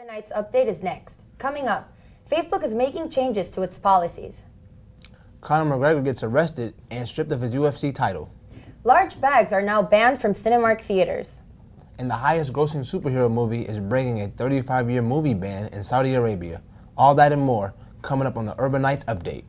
Tonight's update is next. Coming up, Facebook is making changes to its policies. Conor McGregor gets arrested and stripped of his UFC title. Large bags are now banned from Cinemark theaters. And the highest grossing superhero movie is breaking a 35-year movie ban in Saudi Arabia. All that and more coming up on the Urban Nights update.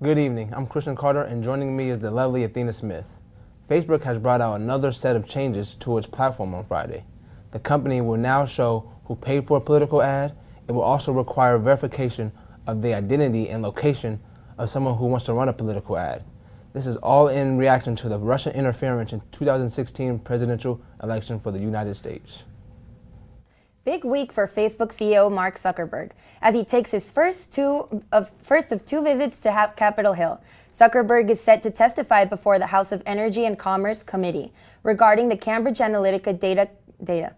Good evening, I'm Christian Carter, and joining me is the lovely Athena Smith. Facebook has brought out another set of changes to its platform on Friday. The company will now show who paid for a political ad. It will also require verification of the identity and location of someone who wants to run a political ad. This is all in reaction to the Russian interference in 2016 presidential election for the United States. Big week for Facebook CEO Mark Zuckerberg as he takes his first of two visits to Capitol Hill. Zuckerberg is set to testify before the House of Energy and Commerce Committee regarding the Cambridge Analytica data.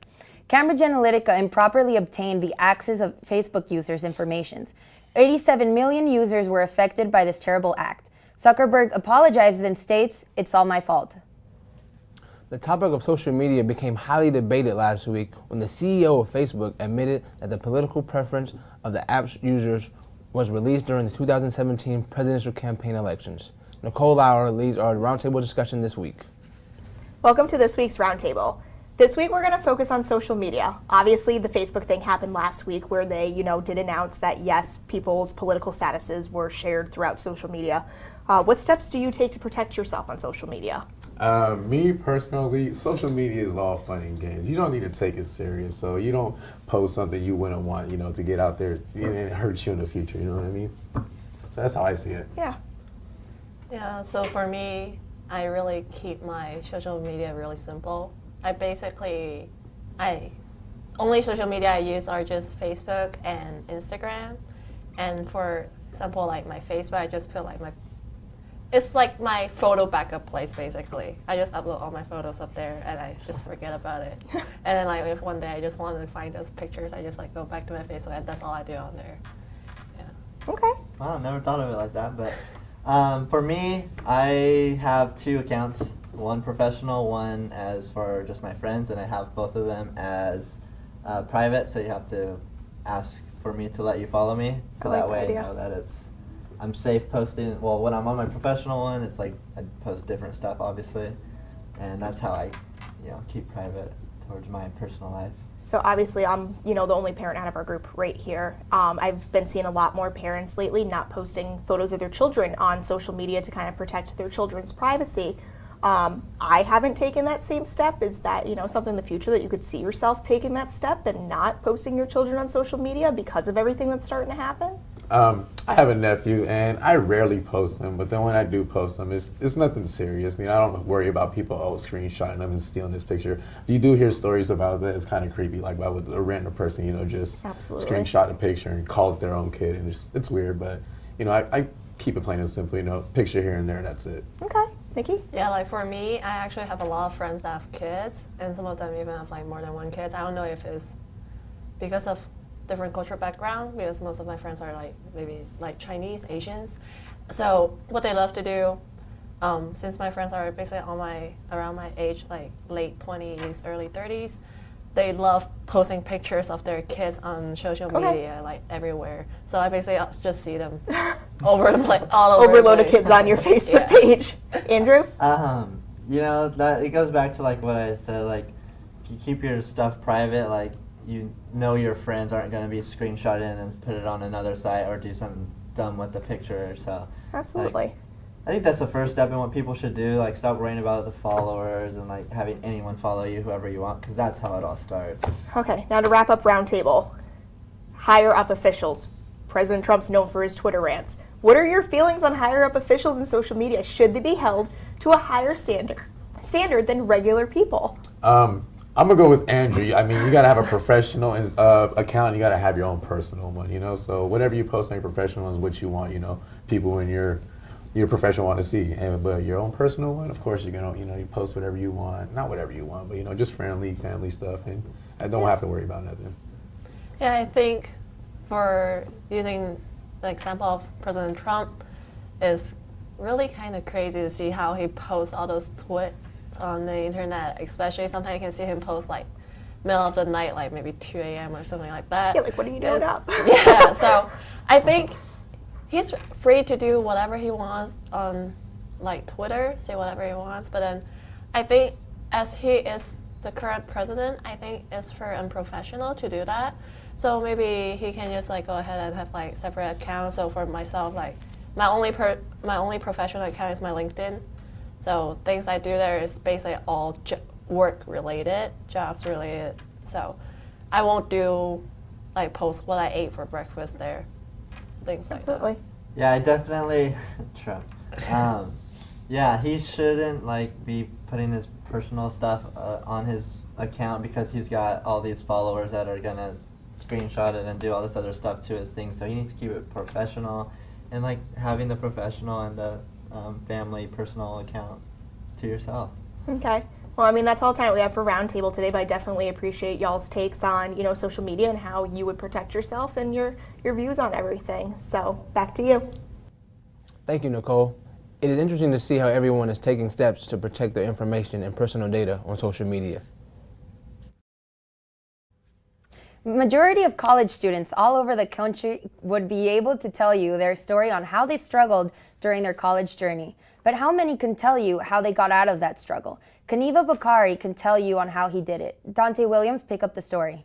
Cambridge Analytica improperly obtained the access of Facebook users' information. 87 million users were affected by this terrible act. Zuckerberg apologizes and states, "It's all my fault." The topic of social media became highly debated last week when the CEO of Facebook admitted that the political preference of the app's users was released during the 2017 presidential campaign elections. Nicole Lauer leads our roundtable discussion this week. Welcome to this week's roundtable. This week we're going to focus on social media. Obviously the Facebook thing happened last week where they, did announce that yes, people's political statuses were shared throughout social media. What steps do you take to protect yourself on social media? Me personally, social media is all fun and games. You don't need to take it serious. So you don't post something you wouldn't want, to get out there and it hurts you in the future. You know what I mean? So that's how I see it. Yeah. Yeah, so for me, I really keep my social media really simple. Only social media I use are just Facebook and Instagram. And for example, like my Facebook, I just put it's like my photo backup place basically. I just upload all my photos up there and I just forget about it. And then if one day I just want to find those pictures, I just go back to my Facebook and that's all I do on there. Yeah. Okay. Wow, never thought of it like that, but for me, I have two accounts. One professional, one as for just my friends, and I have both of them as private, so you have to ask for me to let you follow me, so that way I know that I'm safe posting. Well, when I'm on my professional one, it's I post different stuff, obviously, and that's how I, keep private towards my personal life. So obviously I'm, the only parent out of our group right here. I've been seeing a lot more parents lately not posting photos of their children on social media to kind of protect their children's privacy. I haven't taken that same step. Is that, something in the future that you could see yourself taking that step and not posting your children on social media because of everything that's starting to happen? I have a nephew, and I rarely post them, but then when I do post them, it's nothing serious. I don't worry about people screenshotting them and stealing this picture. You do hear stories about that. It's kind of creepy, like with a random person, just Absolutely. Screenshot a picture and call it their own kid, and it's weird, but I keep it plain and simple. Picture here and there, that's it. Okay. Nikki? Yeah, for me, I actually have a lot of friends that have kids, and some of them even have more than one kid. I don't know if it's because of different cultural background, because most of my friends are maybe Chinese, Asians. So what they love to do, since my friends are basically around my age, late 20s, early 30s, they love posting pictures of their kids on social media, everywhere. So I basically just see them over the place, all over. Overload of kids on your Facebook page. Andrew? That it goes back to what I said. If you keep your stuff private, your friends aren't going to be screenshotted and put it on another site or do something dumb with the picture. So Absolutely. I think that's the first step in what people should do. Stop worrying about the followers and having anyone follow you, whoever you want, because that's how it all starts. Okay, now to wrap up roundtable, higher up officials. President Trump's known for his Twitter rants. What are your feelings on higher up officials in social media? Should they be held to a higher standard than regular people? I'm gonna go with Andrew. You gotta have a professional account. You gotta have your own personal one. So whatever you post on your professional is what you want. People in your professional want to see. But your own personal one, of course, you're gonna you post whatever you want. Not whatever you want, but just friendly family stuff, and I don't have to worry about nothing. Yeah, I think for using the example of President Trump is really kind of crazy to see how he posts all those tweets on the internet, especially sometimes you can see him post like middle of the night, like maybe 2 a.m. or something like that. Yeah, like what are you doing up? Yeah, so I think he's free to do whatever he wants on like Twitter, say whatever he wants, but then I think as he is the current president, I think it's for unprofessional to do that. So maybe he can just like go ahead and have like separate accounts. So for myself, like my only professional account is my LinkedIn. So things I do there is basically all work related, jobs related. So I won't do like post what I ate for breakfast there, things like that. Absolutely. Yeah, I definitely Trump. Yeah, he shouldn't like be putting his personal stuff on his account because he's got all these followers that are gonna screenshot it and do all this other stuff to his thing. So he needs to keep it professional, and like having the professional and the family personal account to yourself. Okay. Well, I mean, that's all the time we have for Roundtable today, but I definitely appreciate y'all's takes on, you know, social media and how you would protect yourself and your views on everything. So back to you. Thank you, Nicole. It is interesting to see how everyone is taking steps to protect their information and personal data on social media. Majority of college students all over the country would be able to tell you their story on how they struggled during their college journey. But how many can tell you how they got out of that struggle? Kanaeva Bukhari can tell you on how he did it. Dante Williams, pick up the story.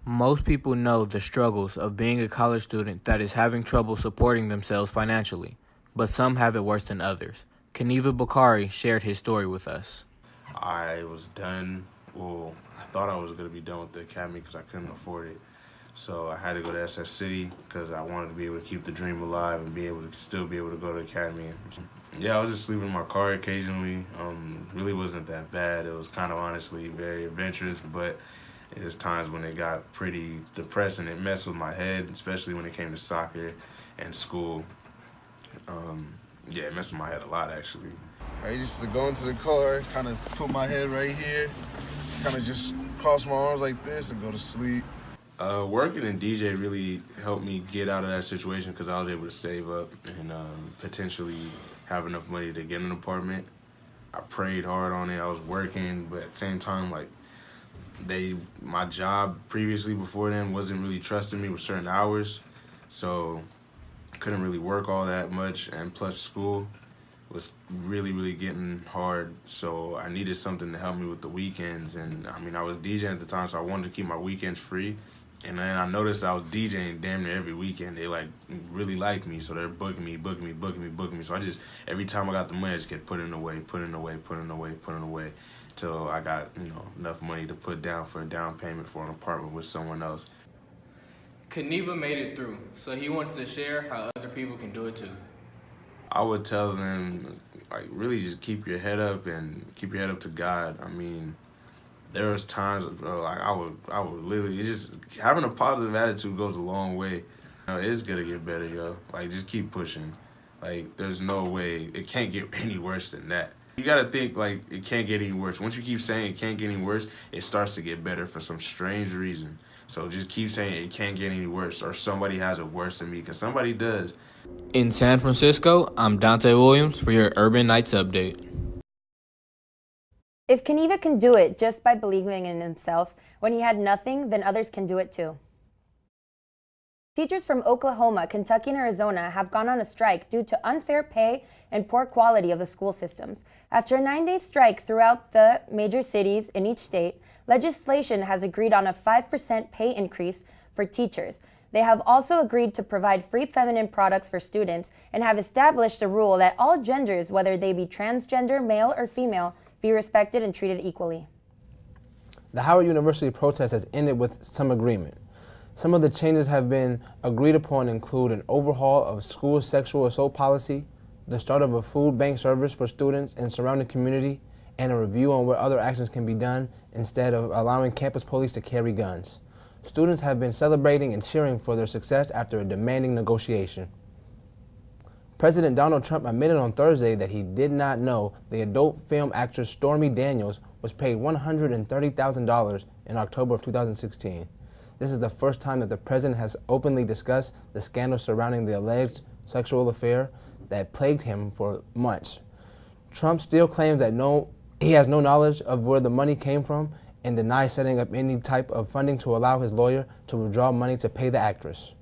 Most people know the struggles of being a college student that is having trouble supporting themselves financially, but some have it worse than others. Kanaeva Bukhari shared his story with us. I was done. Well, I thought I was going to be done with the academy because I couldn't afford it. So I had to go to SS City because I wanted to be able to keep the dream alive and be able to still be able to go to the academy. Yeah, I was just sleeping in my car occasionally. Really wasn't that bad. It was kind of honestly very adventurous, but there's times when it got pretty depressing. It messed with my head, especially when it came to soccer and school. Yeah, it messed with my head a lot, actually. I used to go into the car, kind of put my head right here, kind of just cross my arms like this and go to sleep. Working in DJ really helped me get out of that situation because I was able to save up and potentially have enough money to get an apartment. I prayed hard on it. I was working, but at the same time, like, my job previously before then wasn't really trusting me with certain hours, so I couldn't really work all that much, and plus school was really, really getting hard, so I needed something to help me with the weekends. And I mean, I was DJing at the time, so I wanted to keep my weekends free. And then I noticed I was DJing damn near every weekend. They like really liked me, so they're booking me. So I just, every time I got the money, I just kept putting away, till I got, you know, enough money to put down for a down payment for an apartment with someone else. Kanaeva made it through, so he wants to share how other people can do it too. I would tell them, like, really just keep your head up and keep your head up to God. I mean, there was times, bro, like I would literally, it's just having a positive attitude goes a long way. You know, it's gonna get better, yo. Like, just keep pushing. Like, there's no way, it can't get any worse than that. You gotta think, like, it can't get any worse. Once you keep saying it can't get any worse, it starts to get better for some strange reason. So just keep saying it can't get any worse, or somebody has it worse than me, because somebody does. In San Francisco, I'm Dante Williams for your Urban Nights Update. If Kanaeva can do it just by believing in himself when he had nothing, then others can do it too. Teachers from Oklahoma, Kentucky, and Arizona have gone on a strike due to unfair pay and poor quality of the school systems. After a 9-day strike throughout the major cities in each state, legislation has agreed on a 5% pay increase for teachers. They have also agreed to provide free feminine products for students and have established a rule that all genders, whether they be transgender, male or female, be respected and treated equally. The Howard University protest has ended with some agreement. Some of the changes have been agreed upon include an overhaul of school sexual assault policy, the start of a food bank service for students and surrounding community, and a review on what other actions can be done instead of allowing campus police to carry guns. Students have been celebrating and cheering for their success after a demanding negotiation. President Donald Trump admitted on Thursday that he did not know the adult film actress Stormy Daniels was paid $130,000 in October of 2016. This is the first time that the president has openly discussed the scandal surrounding the alleged sexual affair that plagued him for months. Trump still claims that he has no knowledge of where the money came from and denies setting up any type of funding to allow his lawyer to withdraw money to pay the actress.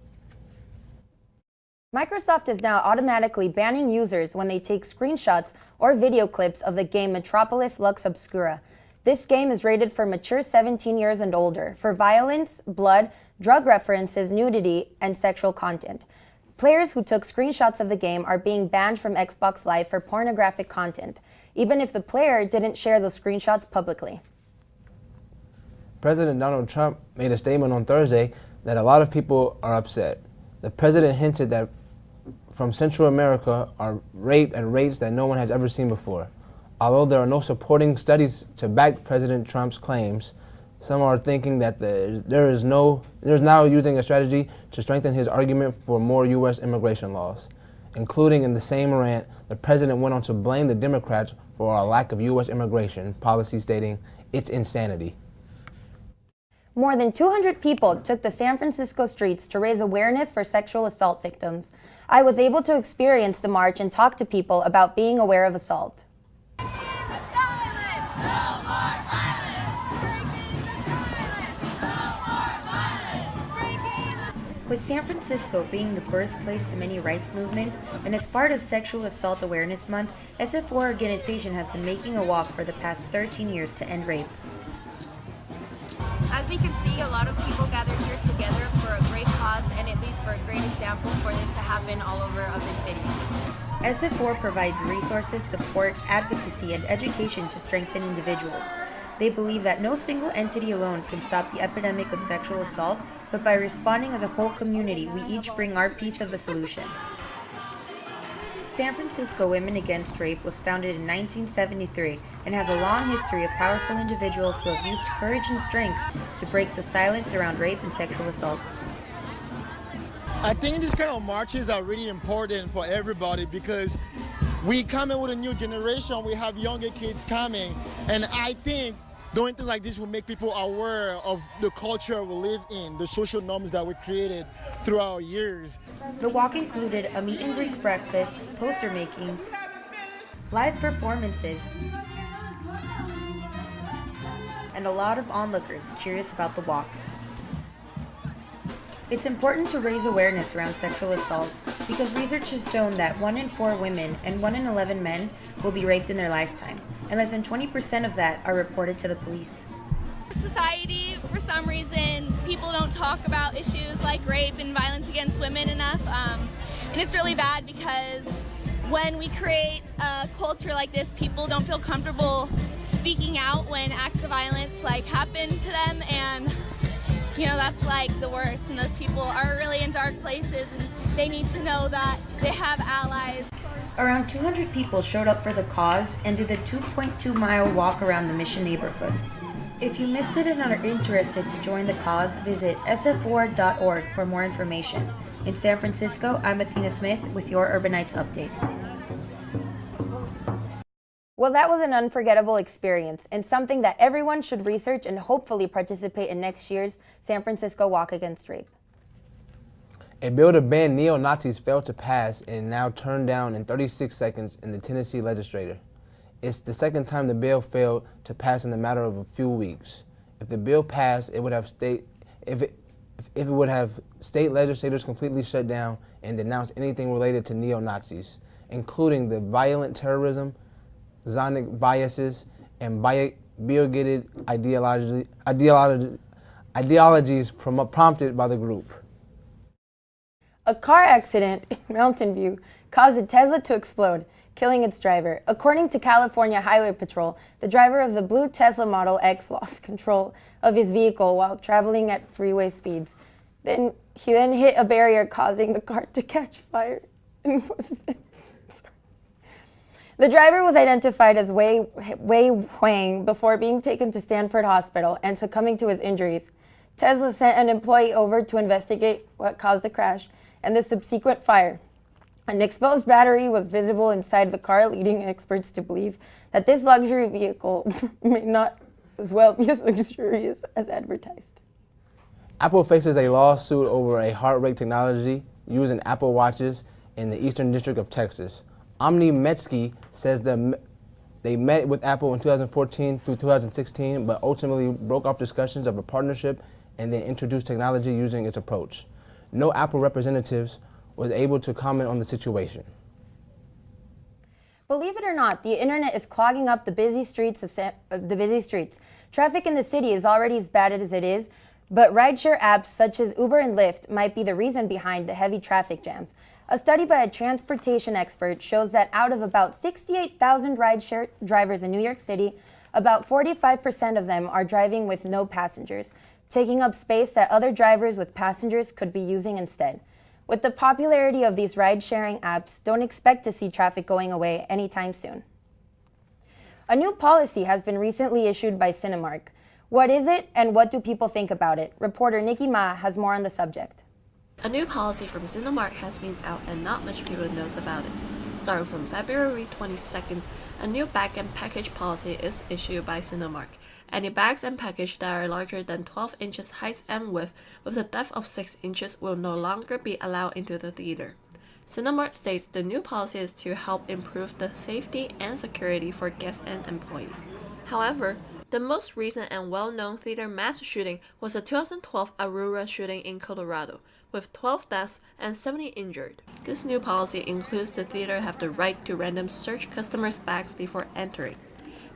Microsoft is now automatically banning users when they take screenshots or video clips of the game Metropolis Lux Obscura. This game is rated for mature 17 years and older for violence, blood, drug references, nudity, and sexual content. Players who took screenshots of the game are being banned from Xbox Live for pornographic content, even if the player didn't share those screenshots publicly. President Donald Trump made a statement on Thursday that a lot of people are upset. The president hinted that from Central America are raped at rates that no one has ever seen before. Although there are no supporting studies to back President Trump's claims, some are thinking that there's now using a strategy to strengthen his argument for more U.S. immigration laws. Including in the same rant, the president went on to blame the Democrats for a lack of U.S. immigration policy, stating, "It's insanity." More than 200 people took the San Francisco streets to raise awareness for sexual assault victims. I was able to experience the march and talk to people about being aware of assault. With San Francisco being the birthplace to many rights movements, and as part of Sexual Assault Awareness Month, SF4 organization has been making a walk for the past 13 years to end rape. As we can see, a lot of people gathered here together for a great cause, and it leads for a great example for this to happen all over other cities. SF4 provides resources, support, advocacy, and education to strengthen individuals. They believe that no single entity alone can stop the epidemic of sexual assault, but by responding as a whole community, we each bring our piece of the solution. San Francisco Women Against Rape was founded in 1973 and has a long history of powerful individuals who have used courage and strength to break the silence around rape and sexual assault. I think these kind of marches are really important for everybody because we coming with a new generation, we have younger kids coming, and I think doing things like this will make people aware of the culture we live in, the social norms that we created throughout years. The walk included a meet and greet breakfast, poster making, live performances, and a lot of onlookers curious about the walk. It's important to raise awareness around sexual assault because research has shown that 1 in 4 women and 1 in 11 men will be raped in their lifetime, and less than 20% of that are reported to the police. Society, for some reason, people don't talk about issues like rape and violence against women enough, and it's really bad because when we create a culture like this, people don't feel comfortable speaking out when acts of violence happen to them, and that's the worst, and those people are really in dark places, and they need to know that they have allies. Around 200 people showed up for the cause and did a 2.2-mile walk around the Mission neighborhood. If you missed it and are interested to join the cause, visit sf4.org for more information. In San Francisco, I'm Athena Smith with your Urbanites Update. Well, that was an unforgettable experience and something that everyone should research and hopefully participate in next year's San Francisco Walk Against Rape. A bill to ban neo-Nazis failed to pass and now turned down in 36 seconds in the Tennessee legislature. It's the second time the bill failed to pass in the matter of a few weeks. If the bill passed, it would have state legislators completely shut down and denounce anything related to neo-Nazis, including the violent terrorism, xenophobic biases, and bigoted ideologies prompted by the group. A car accident in Mountain View caused a Tesla to explode, killing its driver. According to California Highway Patrol, the driver of the blue Tesla Model X lost control of his vehicle while traveling at freeway speeds. He then hit a barrier, causing the car to catch fire. The driver was identified as Wei Huang before being taken to Stanford Hospital and succumbing to his injuries. Tesla sent an employee over to investigate what caused the crash and the subsequent fire. An exposed battery was visible inside the car, leading experts to believe that this luxury vehicle may not as well be as luxurious as advertised. Apple faces a lawsuit over a heart rate technology used in Apple Watches in the Eastern District of Texas. Omni Metsky says they met with Apple in 2014 through 2016, but ultimately broke off discussions of a partnership and then introduced technology using its approach. No Apple representatives was able to comment on the situation. Believe it or not, the internet is clogging up the busy streets Traffic in the city is already as bad as it is, but rideshare apps such as Uber and Lyft might be the reason behind the heavy traffic jams. A study by a transportation expert shows that out of about 68,000 rideshare drivers in New York City, about 45% of them are driving with no passengers, taking up space that other drivers with passengers could be using instead. With the popularity of these ride-sharing apps, don't expect to see traffic going away anytime soon. A new policy has been recently issued by Cinemark. What is it and what do people think about it? Reporter Nikki Ma has more on the subject. A new policy from Cinemark has been out and not much people knows about it. Starting from February 22nd, a new bag and package policy is issued by Cinemark. Any bags and package that are larger than 12 inches height and width with a depth of 6 inches will no longer be allowed into the theater. Cinemark states the new policy is to help improve the safety and security for guests and employees. However, the most recent and well-known theater mass shooting was the 2012 Aurora shooting in Colorado, with 12 deaths and 70 injured. This new policy includes the theater have the right to random search customers' bags before entering.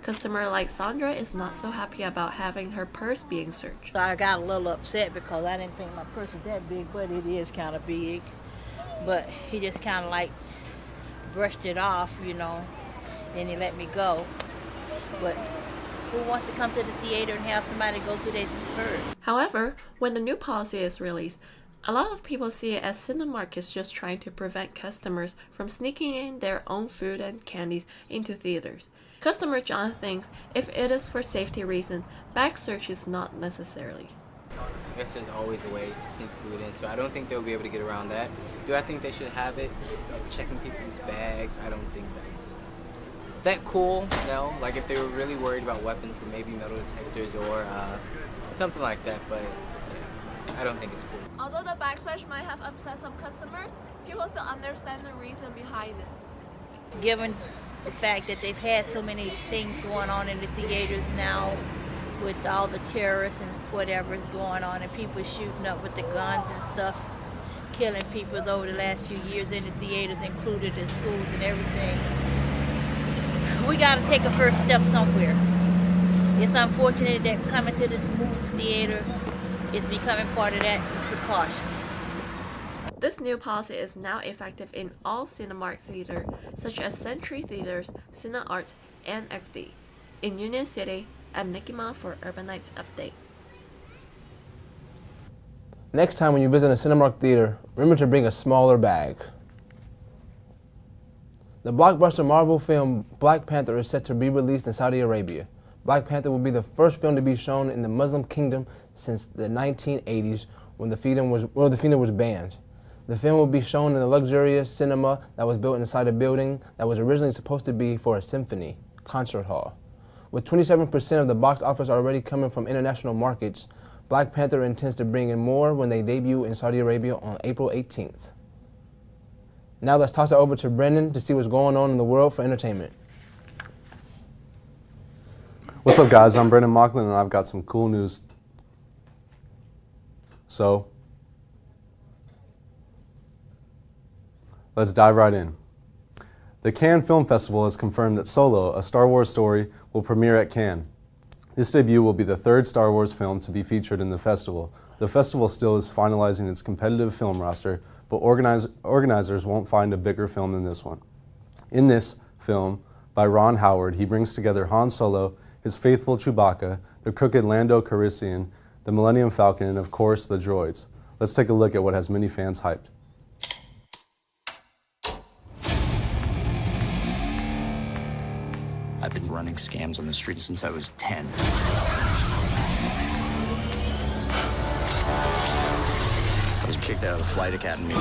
Customer like Sandra is not so happy about having her purse being searched. I got a little upset because I didn't think my purse was that big, but it is kind of big. But he just kind of like brushed it off, you know, and he let me go. But who wants to come to the theater and have somebody go through their purse? However, when the new policy is released, a lot of people see it as Cinemark is just trying to prevent customers from sneaking in their own food and candies into theaters. Customer John thinks if it is for safety reasons, bag search is not necessarily. I guess there's always a way to sneak food in, so I don't think they'll be able to get around that. Do I think they should have it, checking people's bags? I don't think that's that cool, no. Like if they were really worried about weapons, then maybe metal detectors or something like that, but I don't think it's cool. Although the bag search might have upset some customers, people still understand the reason behind it. Given the fact that they've had so many things going on in the theaters now with all the terrorists and whatever's going on and people shooting up with the guns and stuff, killing people over the last few years in the theaters, included in schools and everything. We got to take a first step somewhere. It's unfortunate that coming to the movie theater is becoming part of that precaution. This new policy is now effective in all Cinemark theaters, such as Century Theaters, CineArts, and XD. In Union City, I'm Nikki Ma for Urban Nights Update. Next time when you visit a Cinemark theater, remember to bring a smaller bag. The blockbuster Marvel film Black Panther is set to be released in Saudi Arabia. Black Panther will be the first film to be shown in the Muslim kingdom since the 1980s when the film was banned. The film will be shown in a luxurious cinema that was built inside a building that was originally supposed to be for a symphony concert hall. With 27% of the box office already coming from international markets, Black Panther intends to bring in more when they debut in Saudi Arabia on April 18th. Now let's toss it over to Brendan to see what's going on in the world for entertainment. What's up, guys? I'm Brendan Mocklin, and I've got some cool news. So, let's dive right in. The Cannes Film Festival has confirmed that Solo, a Star Wars story, will premiere at Cannes. This debut will be the third Star Wars film to be featured in the festival. The festival still is finalizing its competitive film roster, but organizers won't find a bigger film than this one. In this film, by Ron Howard, he brings together Han Solo, his faithful Chewbacca, the crooked Lando Calrissian, the Millennium Falcon, and of course, the droids. Let's take a look at what has many fans hyped. I've been running scams on the street since I was 10. I was kicked out of the flight academy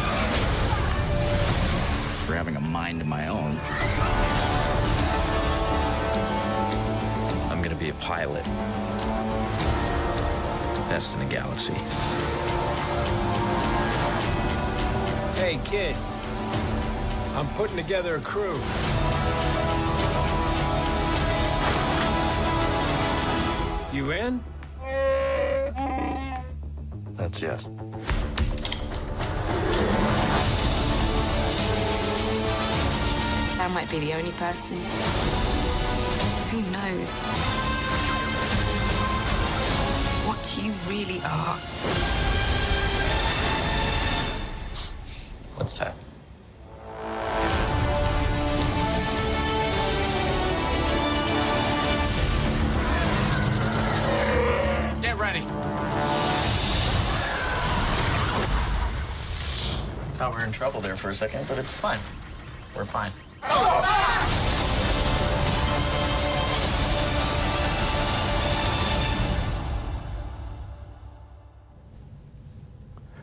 for having a mind of my own. I'm gonna be a pilot. best in the galaxy. Hey, kid. I'm putting together a crew. You in? That's yes. I might be the only person. Who knows what you really are? What's that? Get ready. Thought we were in trouble there for a second, but it's fine. We're fine.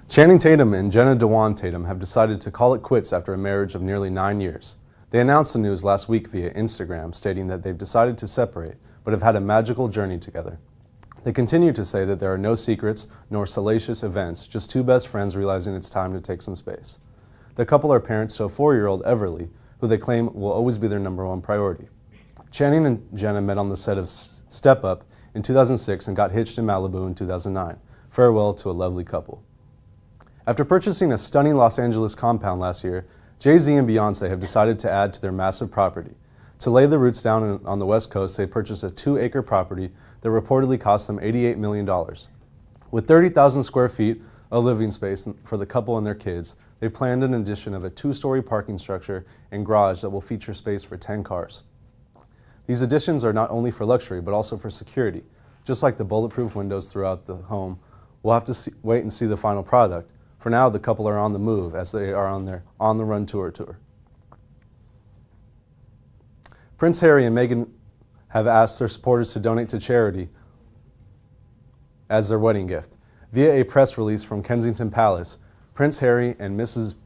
Channing Tatum and Jenna Dewan Tatum have decided to call it quits after a marriage of nearly 9 years. They announced the news last week via Instagram, stating that they've decided to separate, but have had a magical journey together. They continue to say that there are no secrets nor salacious events, just two best friends realizing it's time to take some space. The couple are parents to a 4-year-old Everly, who they claim will always be their #1 priority. Channing and Jenna met on the set of Step Up in 2006 and got hitched in Malibu in 2009. Farewell to a lovely couple. After purchasing a stunning Los Angeles compound last year, Jay-Z and Beyonce have decided to add to their massive property. To lay the roots down on the West Coast, they purchased a 2-acre property that reportedly cost them $88 million. With 30,000 square feet of living space for the couple and their kids, they planned an addition of a 2-story parking structure and garage that will feature space for 10 cars. These additions are not only for luxury, but also for security. Just like the bulletproof windows throughout the home, we'll have to wait and see the final product. For now, the couple are on the move as they are on their On the Run tour. Prince Harry and Meghan have asked their supporters to donate to charity as their wedding gift. Via a press release from Kensington Palace, Prince Harry and Mrs.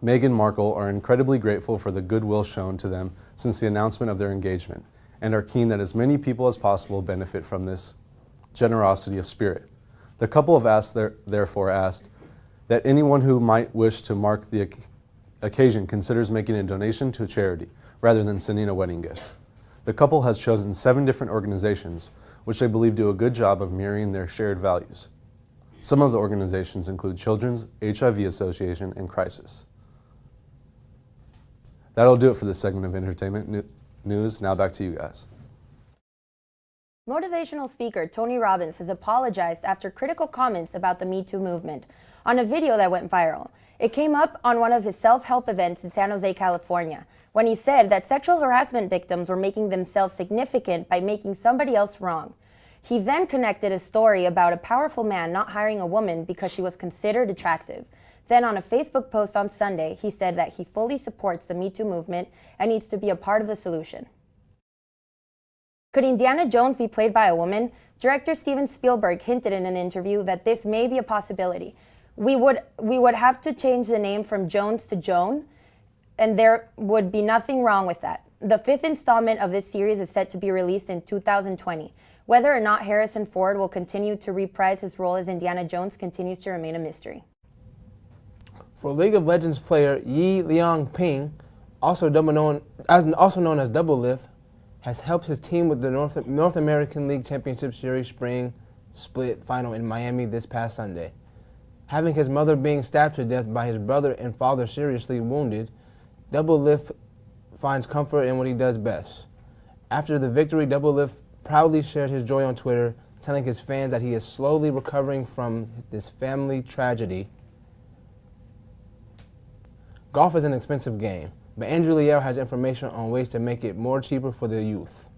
Meghan Markle are incredibly grateful for the goodwill shown to them since the announcement of their engagement, and are keen that as many people as possible benefit from this generosity of spirit. The couple have therefore asked that anyone who might wish to mark the occasion considers making a donation to a charity rather than sending a wedding gift. The couple has chosen 7 different organizations, which they believe do a good job of mirroring their shared values. Some of the organizations include Children's HIV Association and Crisis. That'll do it for this segment of entertainment news. Now back to you guys. Motivational speaker Tony Robbins has apologized after critical comments about the Me Too movement on a video that went viral. It came up on one of his self-help events in San Jose, California, when he said that sexual harassment victims were making themselves significant by making somebody else wrong. He then connected a story about a powerful man not hiring a woman because she was considered attractive. Then on a Facebook post on Sunday, he said that he fully supports the Me Too movement and needs to be a part of the solution. Could Indiana Jones be played by a woman? Director Steven Spielberg hinted in an interview that this may be a possibility. We would have to change the name from Jones to Joan, and there would be nothing wrong with that. The 5th installment of this series is set to be released in 2020. Whether or not Harrison Ford will continue to reprise his role as Indiana Jones continues to remain a mystery. For League of Legends player Yi Liang-ping, also known as Double Lift, has helped his team with the North American League Championship Series Spring Split Final in Miami this past Sunday. Having his mother being stabbed to death by his brother and father seriously wounded, Double Lift finds comfort in what he does best. After the victory, Double Lift proudly shared his joy on Twitter, telling his fans that he is slowly recovering from this family tragedy. Golf is an expensive game, but Andrew Liao has information on ways to make it more cheaper for the youth.